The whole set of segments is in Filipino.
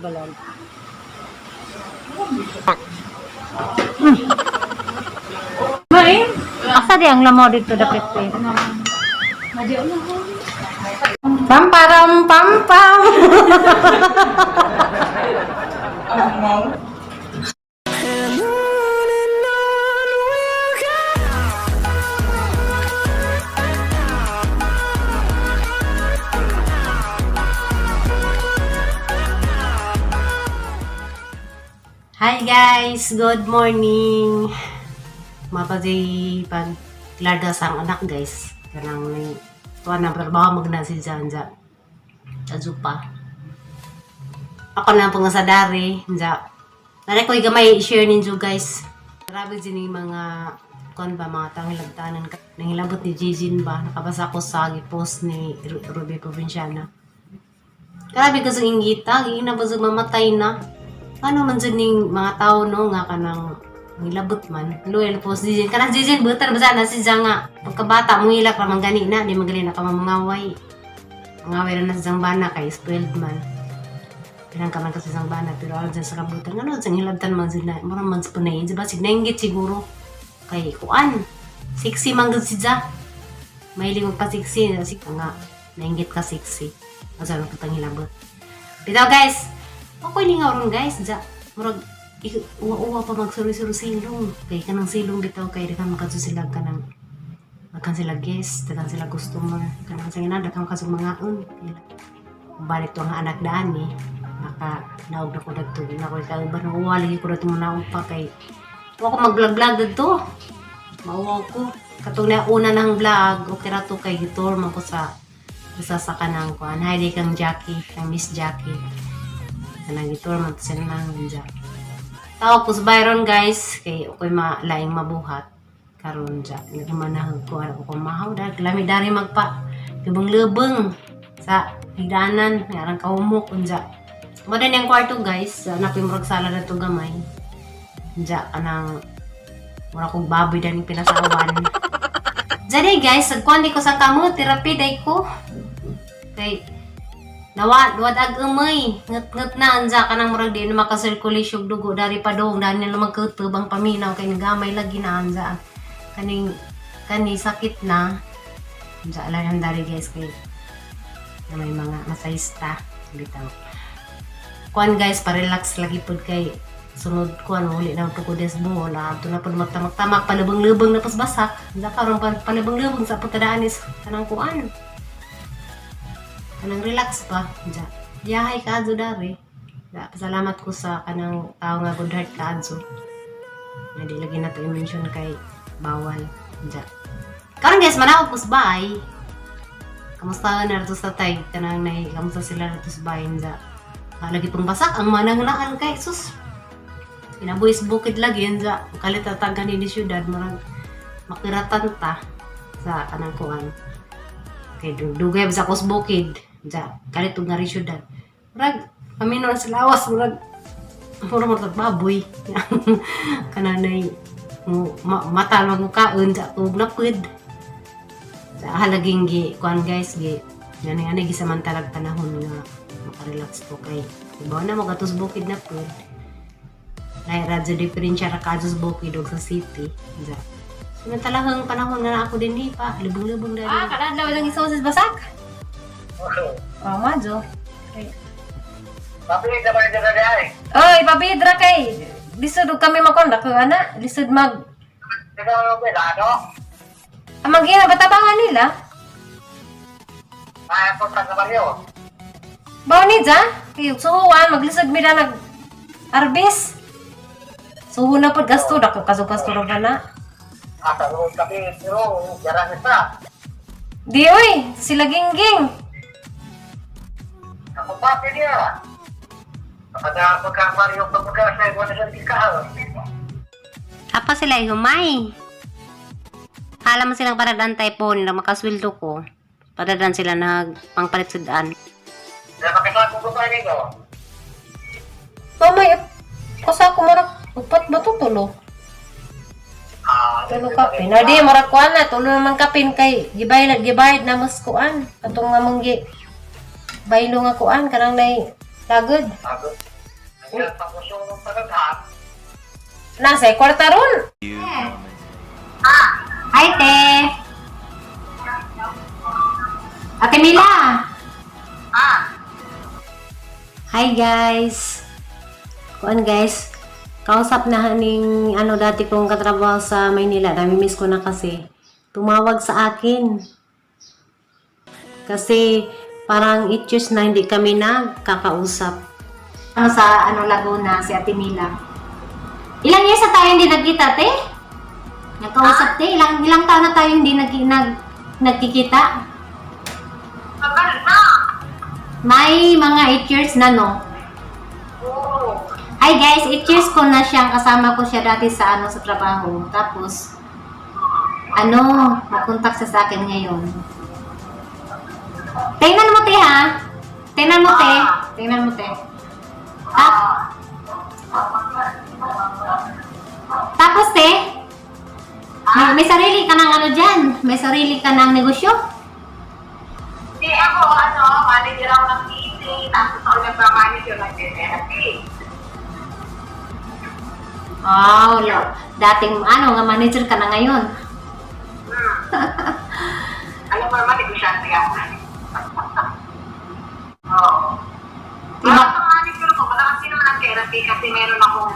Balag. May? Asa di ang lamo dito dapat ko? Pamparam pampam. Hi guys, good morning. Mapadi pag larga sang anak guys. Kanang may tuwa na trabaho magna si Janja. Ajupa. Ako na pong sa dari, Janja. Nare ko gamay i-share ninyo guys. Grabe din yung mga kon ba mga tangilagtanan nangilabot ni Jijin ba nakabasa ko sa post ni Ruby Provinciana. Grabe kasi ingita, gina ba mamatay na. Ano man dyan yung mga tao no nga kanang ngilabot man. Loyal po si Jijin. Kanang Jijin, butar ba sana si Jang nga. Pagkabata, mungilak ramang gani na. Di magaling na ka mangaway. Mangaway na sa Jang bana kay spoiled man. Pinang ka man kasi Jang bana. Pero alam dyan sa kabutan. Ano dyan hilabtan man sila. Marang man sa punay. Diba signanggit siguro. Kay kuan. Sexy man gud si Jang. Mahilig magpa-sexy. Sige nga. Nainggit ka sexy. Masa lang kitang hilabot. Pero guys. Ako lingaw ron guys, ja. Murag uwa pa magsuri-suri silong. Kay kanang silong bitaw kay dakan makasusilag kanang makan sila guest, dakan sila customer, kanang sa ina dakan kasug mangaon. Balik to ang anak daan ni. Maka naog na ko dagto na ko kay ba nang uwa lagi ko dagto naog pa kay wa ko mag-vlog dito. Mauwa ko katong na una nang vlog, okay ra to kay gitor man ko sa isa sa kanang kuan. Hi di kang Jackie, kang Miss Jackie. Kanang gitor man to sila nang Jackie. Tao ko sa Byron guys, kay ako'y laing mabuhat. Karon dyan, nagmanahag ko, ako kumahaw dahil lami dari magpa, lubang-lubang sa higdanan, ngarang kahumok, dyan. Madan yung kwarto guys, napimurag sala na ito gamay. Dyan, kanang, mura kong baboy dahil pinasawan. Dyan guys, nagkuhan di ko sa kamo, therapy day ko. Kay, nawad ag-umay, ngat na anja ka nang murag di na makasirkulisyon dugo dari pa doong dahil nila magkutubang paminaw kay nagamay lagi na anja kani sakit na anja lang ang dari guys kay na may mga masayista bitaw kuan guys pa-relax lagi pod kay sunod kuan uli na po ko desbo na ato na pod magtamak-tamak palubang-lubang na pasbasak anja karon palubang-lubang sa putadaanis kanang kuan kanang relax pa dyan. Yahay ka adso dari. Pasalamat ko sa kanang tao nga good heart ka adso. Hindi lagi na to i-mention kay bawal dyan. Karon guys, manawag ko sa bahay. Kamusta na rito sa tay? Kanang nay, kamusta sila rito sa bahay dyan. Lagi pong basak, ang manang-naan kay sus. Pinabuhis bukid lagi yan dyan. Kalit tatagan ni syudad, marang makiratan ta sa kanang kuhan. Kay dugay sa kos bukid. Ja, kalit ug ngari syudad. Murag pamino na sa lawas, murag baboy. Kananay mata lang kaon sa tug napud. Sa halaging gi kuan guys gi. Ngani gi samantalag panahon nga makarelax ko kay ibaw na magatos bukid na pud. Nay radyo diferensya ra kados bukid og sa city. Ja. Samantalahang panahon nga ako din pa, libong-libong dali. Kadadlaw lang isosis basak. Oh, majo. Okay. Papilita ba dyan na ay? Oy, papidra kay. Lisod kami makondak ko ana. Lisod mag Ikaw ang ano? amagina batabangan nila. Ay, punta naman yun. Bawo ni ja, kay suhuan maglisod mi na nag arbis. Suho na pod gasto dako kasug-kasto ra na. Tanong kami, pero jarang isa. Di oy, sila gingging. Ako pa, niya. Kapag magkamari yung pagkakas mo na sa ikaw. Apa sila humay. Hala mo silang paradantay po nila makasweldo ko. Padadan sila nagpangpalit sa daan. Nakapita kong babae nito. Mamay, kusa ko marak upat ba to tulo? Tulo kapin. Na di marak kuan na tulo naman kapin kay gibayad na mas kuan. Katong nga mong baylo nga kuan kanang nay lagod. Yan, tapos yung tagaghan. Nasa kwarta ron. Hi, te. Ate Mila. Hi, guys. Kuan, guys. Kausap na ning dati kong katrabaho sa Maynila. Nami-miss ko na kasi. Tumawag sa akin. Kasi parang 8 years na hindi kami nagkakausap. Sa Laguna, si Ate Mila. Ilang years na tayo hindi nagkita, te? Nagkausap, te? Ilang taon na tayo hindi nagkikita? Tagal na. May mga 8 years na, no? Oo. Hi guys, 8 years ko na siyang kasama ko siya dati sa sa trabaho. Tapos, mag-contact siya sa akin ngayon. Tingnan mo, te, ha? Tingnan mo, te. Tingnan mo, te. Tapos, te, may sarili ka ng dyan? May sarili ka ng negosyo? Hindi ako, manager ako ng TV, tapos ako nagpa-manager ng therapy. Oh, dating nga manager ka na ngayon. Alam mo naman, negosyante ako. Oo. Diba? Ang manager ko, wala kasi naman ang therapy kasi meron akong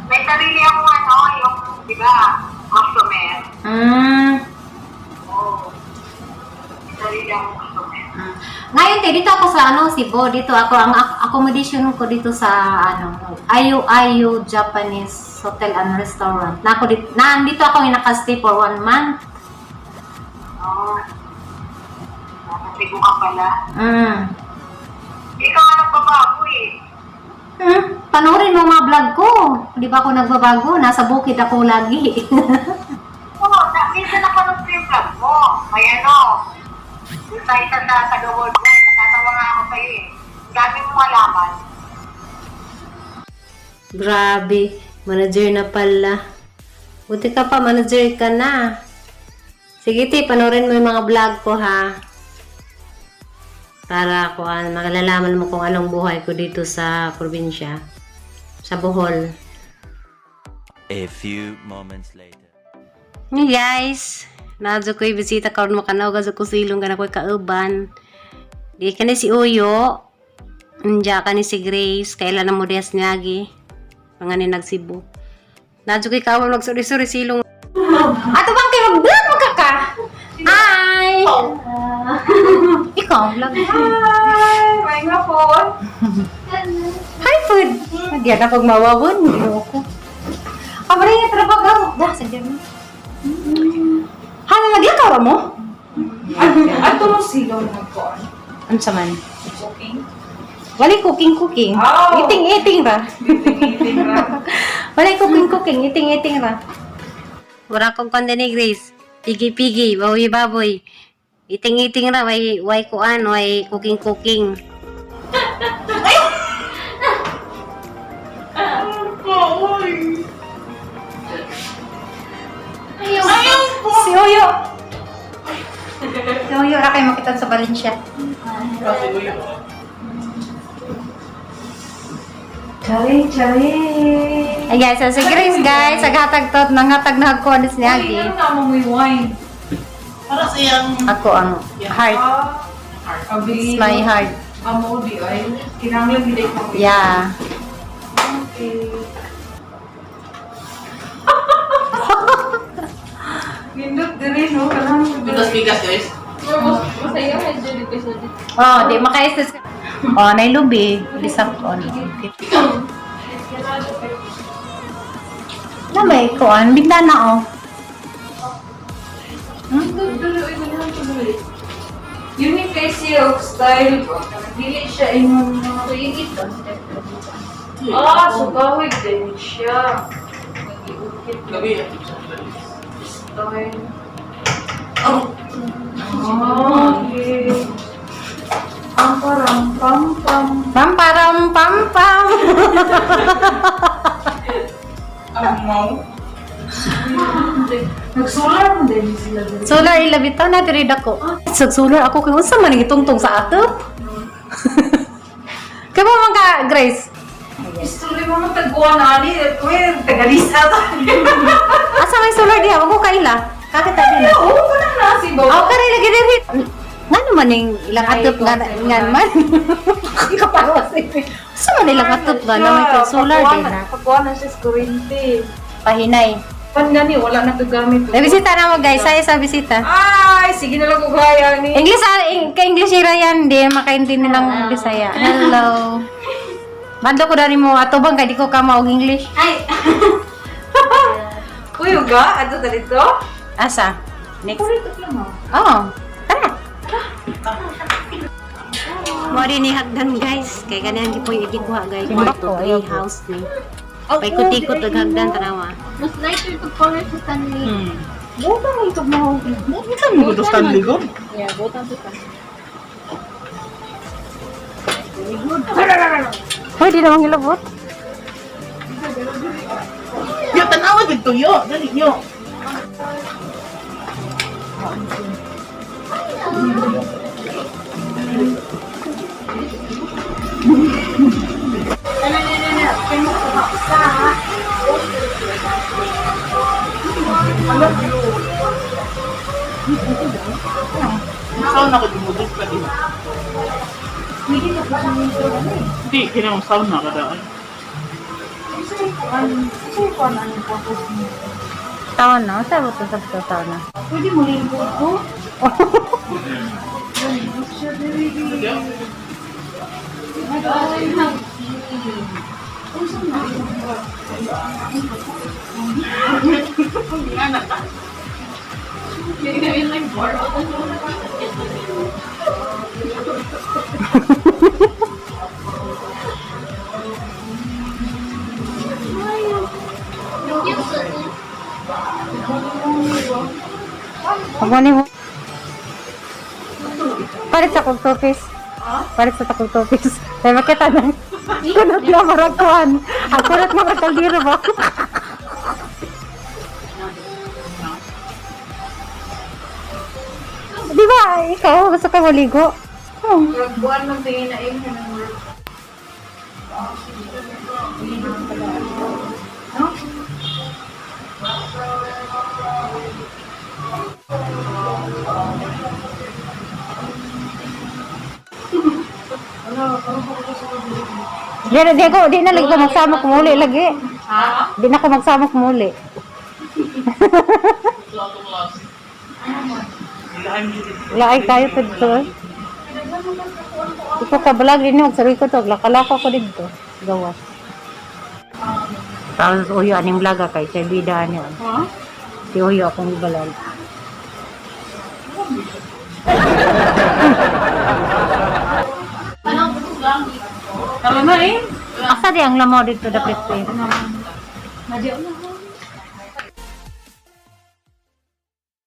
may sarili akong yung, di ba, customer. Oo. May sarili akong customer. Ngayon, te, dito ako sa Cebu. Dito ako, ang accommodation ko dito sa Ayu Japanese Hotel and Restaurant. Nandito ako naka-stay for 1 month. Oo. Nakasigo ka pala. Ikaw ang nagbabago eh. Panoorin mo mga vlog ko. Di ba ako nagbabago? Nasa bukid ako lagi. Oo, minsan napanood ko yung vlog mo. May yung sa isa sa taga-world wide, natatawa nga ako sa'yo eh. Ang dami mong malaman. Grabe. Manager na pala. Buti ka pa, manager ka na. Sige, te, panoorin mo yung mga vlog ko, ha? Para makalalaman mo kung anong buhay ko dito sa probinsya. Sa Bohol. A few moments later. Hey guys, nadyo ko'y bisita karon makanaw gazo ko silong kana ko'y kauban. Di ka ni si Uyo. Anja ka ni si Grace, kailan na mo dias niyagi. Pangani nagsibo. Nadyo ko'y kauban magsuri-suri silong. Ato bang kayo mag-vlog mo ka? Hi! Ikaw, vlog. Hi! May nga po. Hi, food! Diyan na pag mawawon. Ayoko. Kabari nga trabaho. Sadya mo. Hala, nagyan ka mo? Ato mo sigaw na po. Ano sa man? Cooking? Wali cooking. Oh. Iting ra. Eating ra. Wali cooking. Iting ra. Wala kong kanda ni Grace. Pigi-pigi, baboy-baboy. Iting ra, way cooking. Si Uyo. Si Uyo, ra kayo makita sa Valencia. Chari. Ay guys, si Grace guys, aghatag to, nangatag na ako anis niya. Ay, ano na mo may wine? Para siyang Ako ang heart. It's my heart. Amo di ay. Kinanglan gid ko. Yeah. Okay. Gindot diri no kanang bigas guys. masaya medyo dito sa dito. Oh, di maka-assist. Oh, nailubi. Lisap on. Na may kuan, bintana oh. Unique kay silk style ko. Dili siya imong mga kuigit. So gawig din siya. Gabi. Style. Oh. Okay. Pam pam. Pamparam pam. Mo. Nagsolar mo din sila dito. Solar ilabitaw na diri dako. Sa solar ako kay unsa man gitungtong sa atop? Kaya mo man ka, Grace? Istorya mo matagpuan na ni. Uy, tagalisa ta. Asa may solar diha? Wag ko kaila. Kakit tayo na. Oo, ko na nasi ba? Ako ka rin lagi diri. Nga naman yung ilang atop nga man. Kapawas eh. Asa man ilang atop nga na may kay solar din na. Pagkuhan na siya sa kuryente. Pahinay. Gani, wala na ito gamit. May bisita na mo guys. Saya sa bisita. Ay, sige na lang ko kaya ni. English, ka-English ira yan. Di, makaintindi ng Bisaya. Hello. Bando ko dari mo, ato bang kaya di ko ka maog English? Ay! Kuyo ga? Ato ta dito? Asa? Next. Kurito lang mo. Oh, tara. Mo rin ni hagdan guys. Kaya ganyan di po yung igikuha guys. Ito, house ni. Paikot-ikot ang hagdan, tanawa. Mas lighter to color sa Stanley. Butang mo ito mo. Saan mo gusto Stanley ko? Yeah, butang sa Stanley. Pwede namang ilabot. Yo, tanawa dito yo. Dali yo. Sauna ka dumudog ka din. Hindi, kinang sauna ka daan. Taon na? Saan mo ito sa taon na? Pwede mo rin po. Pagmani mo. Palit sa kugtopis. Palit sa kugtopis. Kaya makita na. Kunot na maragkuhan. Ang kunot na maragkaldiro ba? Di ba? Ikaw, gusto ka maligo? Buwan ng tingin na yun. Di na lagi ko magsama kumuli lagi. Ha? Di na ako magsama kumuli. Laay kayo to dito. Ito ka balag rin yung sarili ko to. Lakalako ko dito. Gawas. Tapos uyo aning blaga kay siya bidaan yun. Ha? Si uyo akong ibalag. Tara na eh. Asa di ang lamaw dito dapat eh. Nadya na.